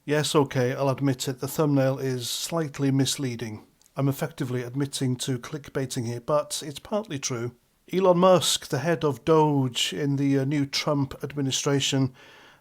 Yes, okay, I'll admit it, the thumbnail is slightly misleading. I'm effectively admitting to clickbaiting here, but it's partly true. Elon Musk, the head of Doge in the new Trump administration,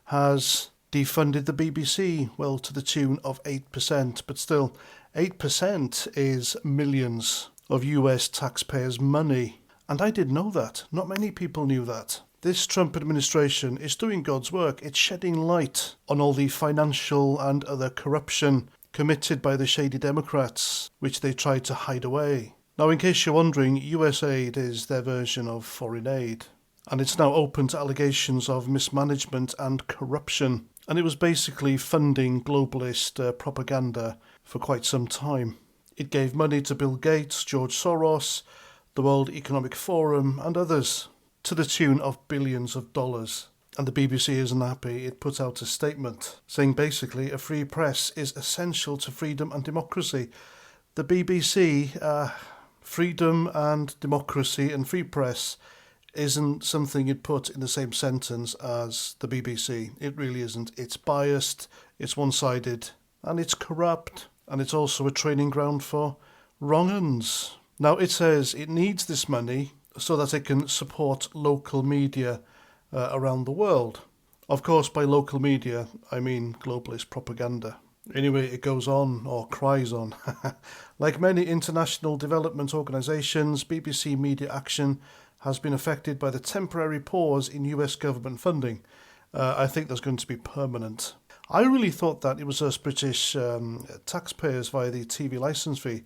has defunded the BBC, well, to the tune of 8%, but still, 8% is millions of US taxpayers' money. And I didn't know that. Not many people knew that. This Trump administration is doing God's work. It's shedding light on all the financial and other corruption committed by the shady Democrats, which they tried to hide away. Now, in case you're wondering, USAID is their version of foreign aid, and it's now open to allegations of mismanagement and corruption, and it was basically funding globalist propaganda for quite some time. It gave money to Bill Gates, George Soros, the World Economic Forum, and others, to the tune of billions of dollars. And the BBC isn't happy. It put out a statement saying basically a free press is essential to freedom and democracy. The BBC, freedom and democracy and free press isn't something you'd put in the same sentence as the BBC. It really isn't. It's biased, it's one-sided, and it's corrupt. And it's also a training ground for wrong-uns. Now, it says it needs this money so that it can support local media around the world. Of course, by local media, I mean globalist propaganda. Anyway, it goes on, or cries on. Like many international development organisations, BBC Media Action has been affected by the temporary pause in US government funding. I think there's going to be permanent. I really thought that it was us British taxpayers via the TV licence fee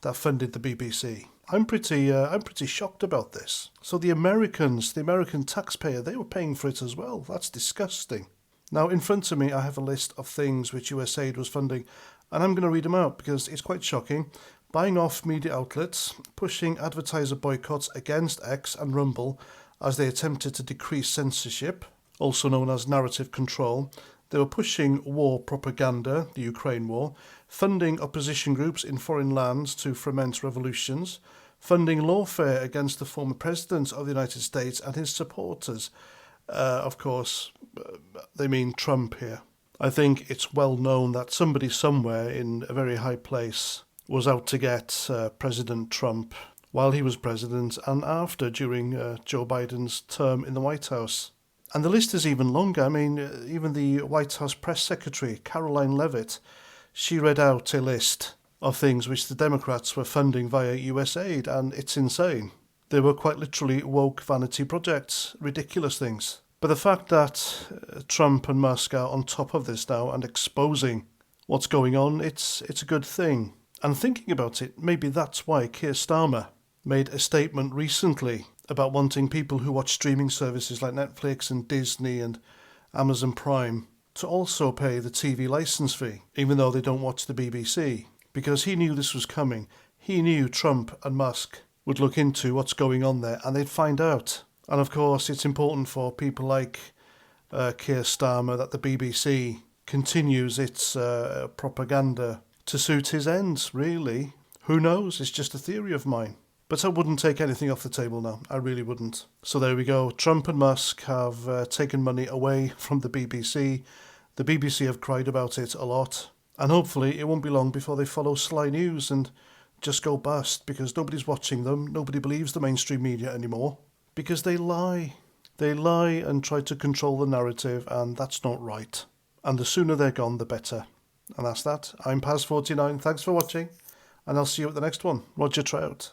that funded the BBC. I'm pretty shocked about this. So the Americans, the American taxpayer, they were paying for it as well. That's disgusting. Now, in front of me, I have a list of things which USAID was funding, and I'm going to read them out because it's quite shocking. Buying off media outlets, pushing advertiser boycotts against X and Rumble as they attempted to decrease censorship, also known as narrative control. They were pushing war propaganda, the Ukraine war, funding opposition groups in foreign lands to foment revolutions, funding lawfare against the former president of the United States and his supporters. Of course, they mean Trump here. I think it's well known that somebody somewhere in a very high place was out to get President Trump while he was president and after, during Joe Biden's term in the White House. And the list is even longer. I mean, even the White House press secretary, Caroline Leavitt, she read out a list of things which the Democrats were funding via USAID, and it's insane. They were quite literally woke vanity projects, ridiculous things. But the fact that Trump and Musk are on top of this now and exposing what's going on, it's a good thing. And thinking about it, maybe that's why Keir Starmer made a statement recently about wanting people who watch streaming services like Netflix and Disney and Amazon Prime to also pay the TV licence fee, even though they don't watch the BBC. Because he knew this was coming. He knew Trump and Musk would look into what's going on there and they'd find out. And of course, it's important for people like Keir Starmer that the BBC continues its propaganda to suit his ends, really. Who knows? It's just a theory of mine. But I wouldn't take anything off the table now. I really wouldn't. So there we go. Trump and Musk have taken money away from the BBC. The BBC have cried about it a lot. And hopefully it won't be long before they follow Sly News and just go bust because nobody's watching them. Nobody believes the mainstream media anymore because they lie. They lie and try to control the narrative, and that's not right. And the sooner they're gone, the better. And that's that. I'm Paz49. Thanks for watching, and I'll see you at the next one. Roger Trout.